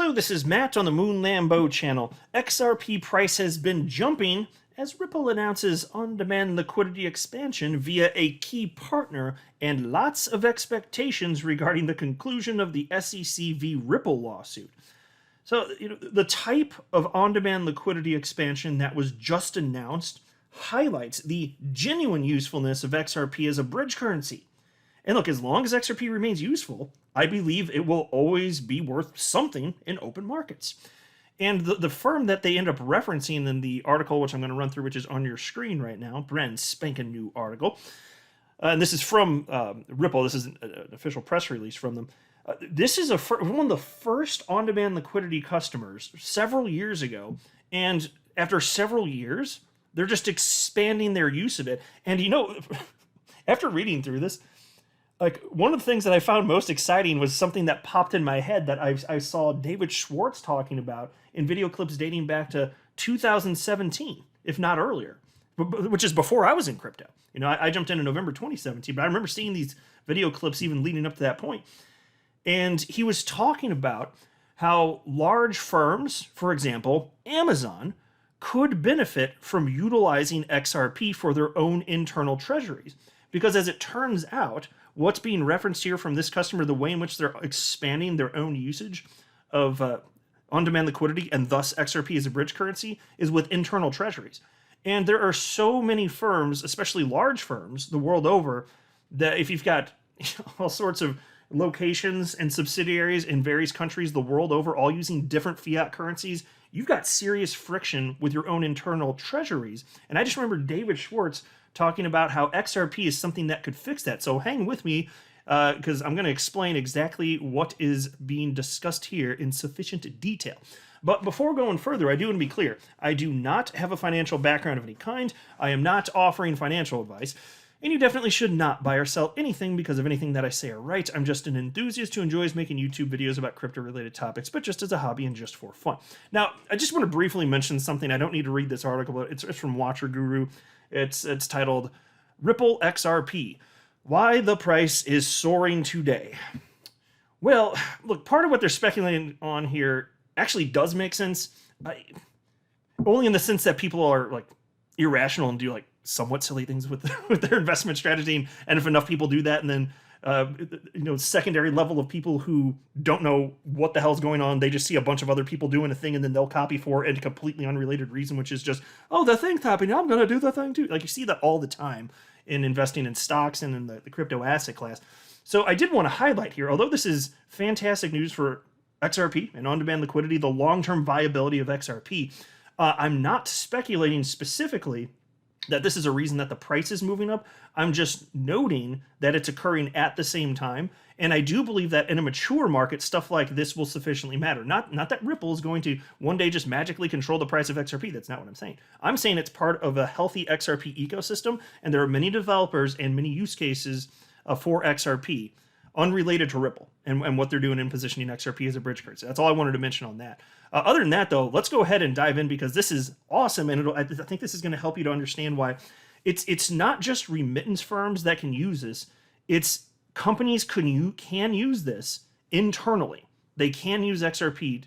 Hello, this is Matt on the Moon Lambo channel. XRP price has been jumping as Ripple announces on-demand liquidity expansion via a key partner and lots of expectations regarding the conclusion of the SEC v. Ripple lawsuit. So, the type of on-demand liquidity expansion that was just announced highlights the genuine usefulness of XRP as a bridge currency. And look, as long as XRP remains useful, I believe it will always be worth something in open markets. And the firm that they end up referencing in the article, which I'm going to run through, which is on your screen right now, brand spanking new article, and this is from Ripple. This is an official press release from them. This is one of the first on-demand liquidity customers several years ago, and after several years, they're just expanding their use of it. And after reading through this, like, one of the things that I found most exciting was something that popped in my head that I saw David Schwartz talking about in video clips dating back to 2017, if not earlier, which is before I was in crypto. I jumped in November 2017, but I remember seeing these video clips even leading up to that point. And he was talking about how large firms, for example, Amazon, could benefit from utilizing XRP for their own internal treasuries. Because as it turns out, what's being referenced here from this customer, the way in which they're expanding their own usage of on-demand liquidity and thus XRP as a bridge currency is with internal treasuries. And there are so many firms, especially large firms, the world over, that if you've got all sorts of locations and subsidiaries in various countries the world over, all using different fiat currencies, you've got serious friction with your own internal treasuries. And I just remember David Schwartz talking about how XRP is something that could fix that. So hang with me, because I'm going to explain exactly what is being discussed here in sufficient detail. But before going further, I do want to be clear. I do not have a financial background of any kind. I am not offering financial advice. And you definitely should not buy or sell anything because of anything that I say or write. I'm just an enthusiast who enjoys making YouTube videos about crypto-related topics, but just as a hobby and just for fun. Now, I just want to briefly mention something. I don't need to read this article, but it's from Watcher Guru. It's titled, Ripple XRP, Why the Price is Soaring Today. Well, look, part of what they're speculating on here actually does make sense, only in the sense that people are like irrational and do somewhat silly things with their investment strategy. And if enough people do that, and then secondary level of people who don't know what the hell's going on, they just see a bunch of other people doing a thing and then they'll copy for a completely unrelated reason, which is just, oh, the thing's happening, I'm going to do the thing too. Like, you see that all the time in investing in stocks and in the crypto asset class. So I did want to highlight here, although this is fantastic news for XRP and on-demand liquidity, the long-term viability of XRP, I'm not speculating specifically that this is a reason that the price is moving up. I'm just noting that it's occurring at the same time. And I do believe that in a mature market, stuff like this will sufficiently matter. Not that Ripple is going to one day just magically control the price of XRP. That's not what I'm saying. I'm saying it's part of a healthy XRP ecosystem, and there are many developers and many use cases for XRP unrelated to Ripple and what they're doing in positioning XRP as a bridge currency. That's all I wanted to mention on that. Other than that, though, let's go ahead and dive in, because this is awesome, and I think this is going to help you to understand why it's not just remittance firms that can use this. It's companies can use this internally. They can use XRP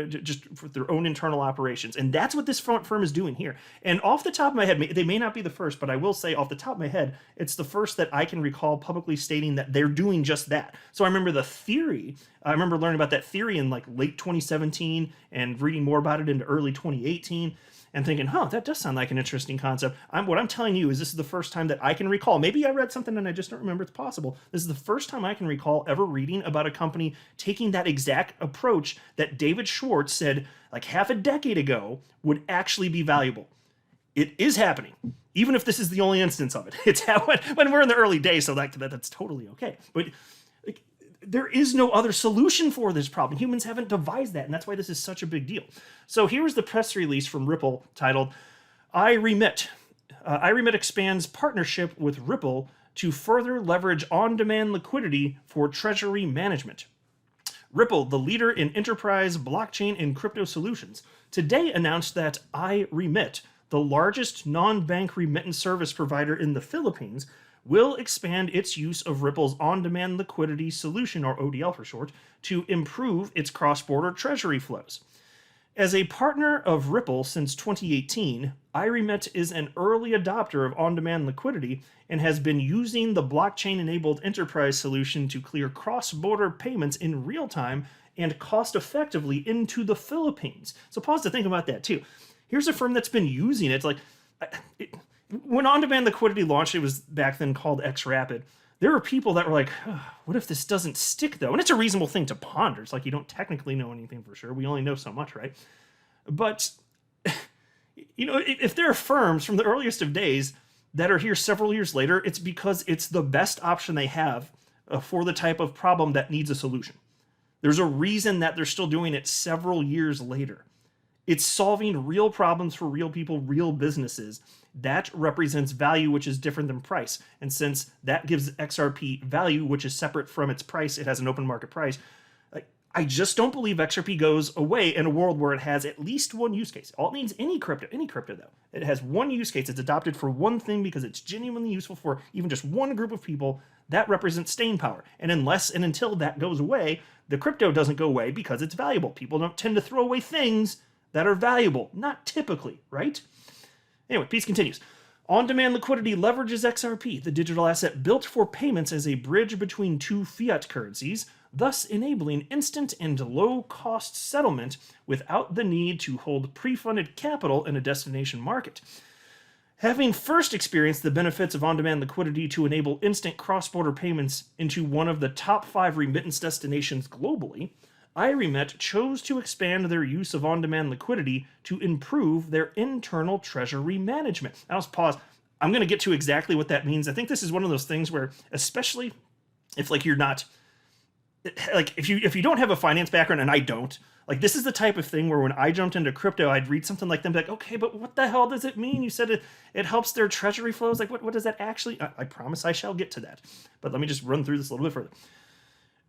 just for their own internal operations, and that's what this firm is doing here. And off the top of my head, they may not be the first, but I will say off the top of my head, it's the first that I can recall publicly stating that they're doing just that. So I remember I remember learning about that theory in late 2017 and reading more about it into early 2018 and thinking, that does sound like an interesting concept. What I'm telling you is this is the first time that I can recall. Maybe I read something and I just don't remember. It's possible. This is the first time I can recall ever reading about a company taking that exact approach that David Schwartz said half a decade ago would actually be valuable. It is happening, even if this is the only instance of it. It's when we're in the early days, so that's totally okay. But there is no other solution for this problem. Humans haven't devised that, and that's why this is such a big deal. So here's the press release from Ripple titled, iRemit. iRemit expands partnership with Ripple to further leverage on-demand liquidity for treasury management. Ripple, the leader in enterprise blockchain and crypto solutions, today announced that iRemit, the largest non-bank remittance service provider in the Philippines, will expand its use of Ripple's on-demand liquidity solution, or ODL for short, to improve its cross-border treasury flows. As a partner of Ripple since 2018, IREMET is an early adopter of on-demand liquidity and has been using the blockchain-enabled enterprise solution to clear cross-border payments in real time and cost-effectively into the Philippines. So pause to think about that too. Here's a firm that's been using it. When on-demand liquidity launched, it was back then called XRapid. There were people that were like, oh, what if this doesn't stick though? And it's a reasonable thing to ponder. It's like you don't technically know anything for sure. We only know so much, right? But, if there are firms from the earliest of days that are here several years later, it's because it's the best option they have for the type of problem that needs a solution. There's a reason that they're still doing it several years later. It's solving real problems for real people, real businesses. That represents value, which is different than price. And since that gives XRP value, which is separate from its price, it has an open market price. I just don't believe XRP goes away in a world where it has at least one use case. All it needs, any crypto though, it has one use case. It's adopted for one thing because it's genuinely useful for even just one group of people. That represents staying power. And unless and until that goes away, the crypto doesn't go away because it's valuable. People don't tend to throw away things that are valuable. Not typically, right? Anyway, piece continues. On-demand liquidity leverages XRP, the digital asset built for payments as a bridge between two fiat currencies, thus enabling instant and low-cost settlement without the need to hold pre-funded capital in a destination market. Having first experienced the benefits of on-demand liquidity to enable instant cross-border payments into one of the top 5 remittance destinations globally, IREMET chose to expand their use of on-demand liquidity to improve their internal treasury management. Now, let's pause. I'm going to get to exactly what that means. I think this is one of those things where, especially if you're not, if you don't have a finance background, and I don't, this is the type of thing where when I jumped into crypto, I'd read something like them, like, okay, but what the hell does it mean? You said it helps their treasury flows. What does that actually? I promise I shall get to that. But let me just run through this a little bit further.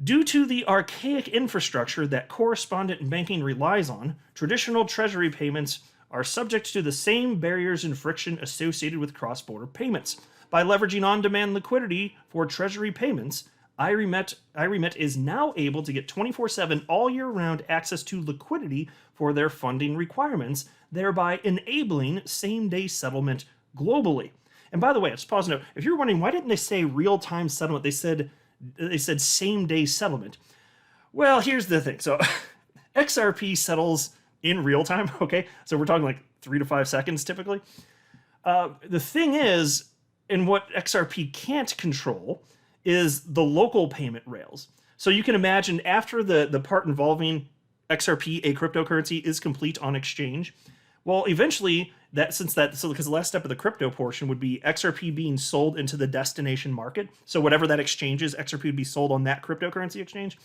Due to the archaic infrastructure that correspondent banking relies on, traditional treasury payments are subject to the same barriers and friction associated with cross-border payments. By leveraging on-demand liquidity for treasury payments, IREMET is now able to get 24/7 all year round access to liquidity for their funding requirements, thereby enabling same-day settlement globally. And by the way, just pause and note, if you're wondering why didn't they say real-time settlement, they said same-day settlement. Well, here's the thing. So XRP settles in real time, okay? So we're talking 3 to 5 seconds typically. The thing is, and what XRP can't control is the local payment rails. So you can imagine after the part involving XRP, a cryptocurrency, is complete on exchange, well, eventually, because the last step of the crypto portion would be XRP being sold into the destination market. So whatever that exchange is, XRP would be sold on that cryptocurrency exchange.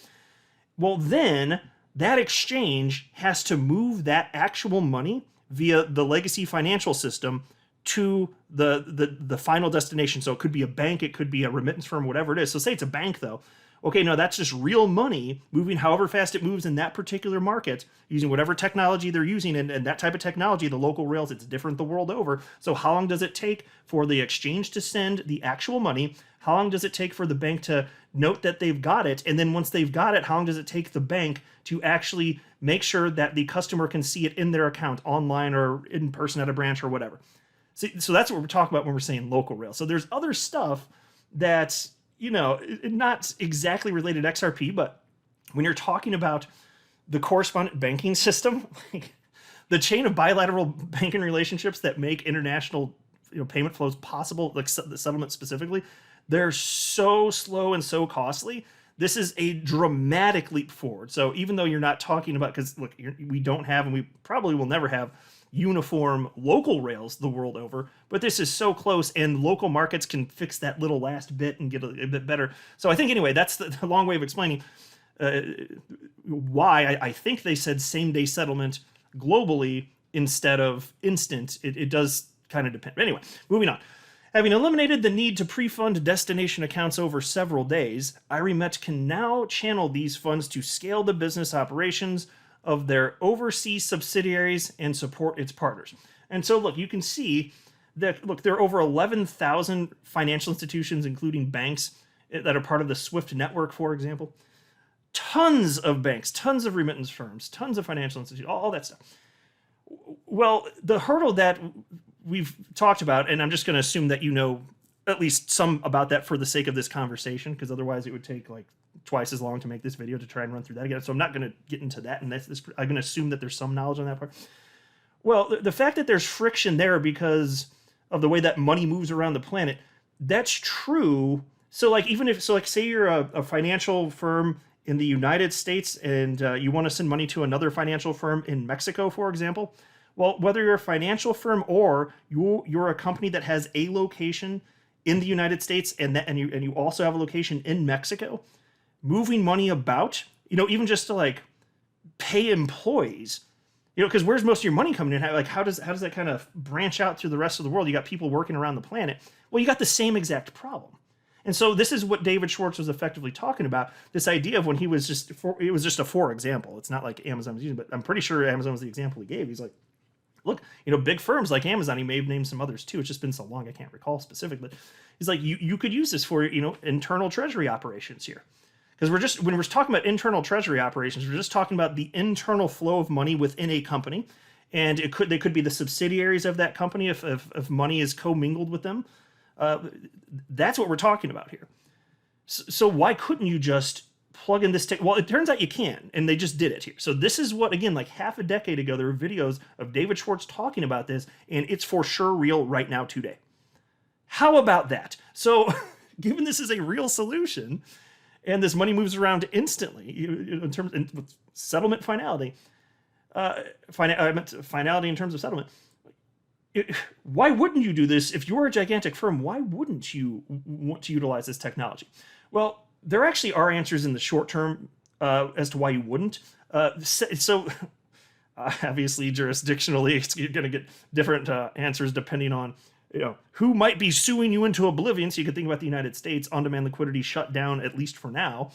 Well, then that exchange has to move that actual money via the legacy financial system to the final destination. So it could be a bank, it could be a remittance firm, whatever it is. So say it's a bank though. Okay, no, that's just real money moving however fast it moves in that particular market using whatever technology they're using. And that type of technology, the local rails, it's different the world over. So how long does it take for the exchange to send the actual money? How long does it take for the bank to note that they've got it? And then once they've got it, how long does it take the bank to actually make sure that the customer can see it in their account online or in person at a branch or whatever? So that's what we're talking about when we're saying local rail. So there's other stuff that's, not exactly related to XRP, but when you're talking about the correspondent banking system, the chain of bilateral banking relationships that make international payment flows possible, the settlement specifically, they're so slow and so costly. This is a dramatic leap forward. So even though you're not talking about, because look, we don't have, and we probably will never have, uniform local rails the world over, but this is so close, and local markets can fix that little last bit and get a bit better. So I think anyway, that's the long way of explaining why I think they said same-day settlement globally instead of instant. It does kind of depend. Anyway, moving on. Having eliminated the need to pre-fund destination accounts over several days, IREMET can now channel these funds to scale the business operations of their overseas subsidiaries and support its partners. And so look, you can see Look, there are over 11,000 financial institutions, including banks, that are part of the SWIFT network, for example. Tons of banks, tons of remittance firms, tons of financial institutions, all that stuff. Well, the hurdle that we've talked about, and I'm just going to assume that you know at least some about that for the sake of this conversation, because otherwise it would take like twice as long to make this video to try and run through that again. So I'm not going to get into that, and I'm going to assume that there's some knowledge on that part. Well, the fact that there's friction there because of the way that money moves around the planet, that's true. So like even if, so like say you're a financial firm in the United States and you want to send money to another financial firm in Mexico, for example, well, whether you're a financial firm or you're a company that has a location in the United States and you also have a location in Mexico, moving money about, even just to like pay employees, because where's most of your money coming in? Like how does that kind of branch out through the rest of the world? You got people working around the planet. Well, you got the same exact problem. And so this is what David Schwartz was effectively talking about, this idea of when it was just a for example. It's not like Amazon was using, but I'm pretty sure Amazon was the example he gave. He's like, look, big firms like Amazon, he may have named some others too. It's just been so long, I can't recall specifically. He's like, you could use this for, internal treasury operations here. Because when we're talking about internal treasury operations, we're just talking about the internal flow of money within a company. And they could be the subsidiaries of that company if money is commingled with them. That's what we're talking about here. So why couldn't you just plug in this well, it turns out you can, and they just did it here. So this is what, again, like half a decade ago, there were videos of David Schwartz talking about this, and it's for sure real right now today. How about that? So given this is a real solution, and this money moves around instantly, in terms with settlement finality, finality in terms of settlement, why wouldn't you do this if you're a gigantic firm? Why wouldn't you want to utilize this technology? Well, there actually are answers in the short term as to why you wouldn't. So obviously, jurisdictionally, you're going to get different answers depending on who might be suing you into oblivion. So you could think about the United States, on-demand liquidity shut down, at least for now,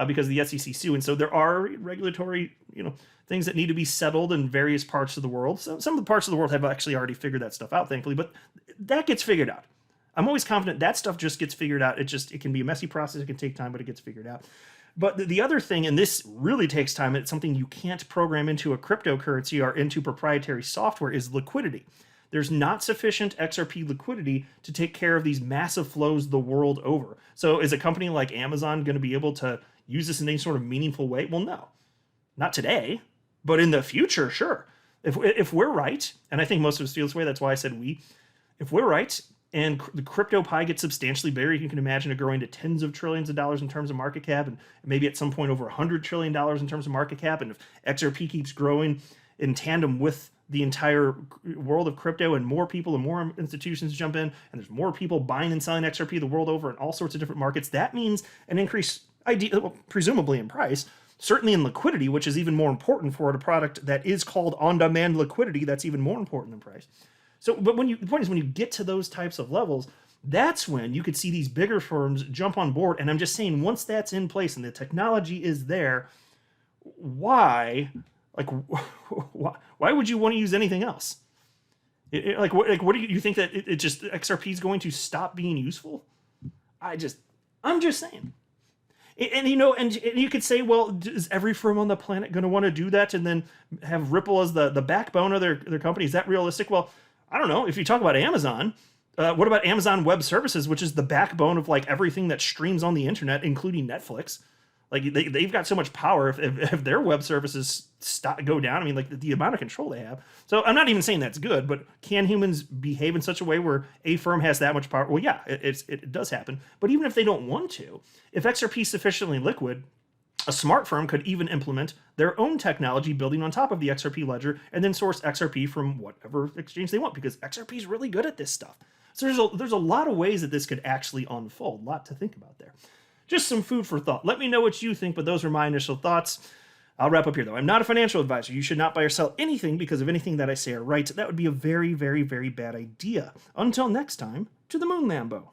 because of the SEC suing. So there are regulatory, things that need to be settled in various parts of the world. So some of the parts of the world have actually already figured that stuff out, thankfully, but that gets figured out. I'm always confident that stuff just gets figured out. It can be a messy process. It can take time, but it gets figured out. But the other thing, and this really takes time, it's something you can't program into a cryptocurrency or into proprietary software, is liquidity. There's not sufficient XRP liquidity to take care of these massive flows the world over. So is a company like Amazon going to be able to use this in any sort of meaningful way? Well, no. Not today, but in the future, sure. If we're right, and I think most of us feel this way, that's why I said we, if we're right, and the crypto pie gets substantially bigger, you can imagine it growing to tens of trillions of dollars in terms of market cap, and maybe at some point over $100 trillion in terms of market cap. And if XRP keeps growing in tandem with the entire world of crypto, and more people and more institutions jump in, and there's more people buying and selling XRP the world over in all sorts of different markets, that means an increase, presumably in price, certainly in liquidity, which is even more important for a product that is called on-demand liquidity. That's even more important than price. So, but the point is, when you get to those types of levels, that's when you could see these bigger firms jump on board. And I'm just saying, once that's in place and the technology is there, why would you want to use anything else? What do you think that it just XRP is going to stop being useful? I'm just saying. And you could say, well, is every firm on the planet going to want to do that and then have Ripple as the backbone of their company? Is that realistic? Well, I don't know. If you talk about Amazon, what about Amazon Web Services, which is the backbone of like everything that streams on the internet, including Netflix? Like they've got so much power. If their web services go down, I mean, like the amount of control they have. So I'm not even saying that's good, but can humans behave in such a way where a firm has that much power? Well, yeah, it does happen. But even if they don't want to, if XRP is sufficiently liquid, a smart firm could even implement their own technology building on top of the XRP ledger and then source XRP from whatever exchange they want, because XRP is really good at this stuff. So there's a lot of ways that this could actually unfold. A lot to think about there. Just some food for thought. Let me know what you think, but those are my initial thoughts. I'll wrap up here, though. I'm not a financial advisor. You should not buy or sell anything because of anything that I say or write. That would be a very, very, very bad idea. Until next time, to the moon, Lambo.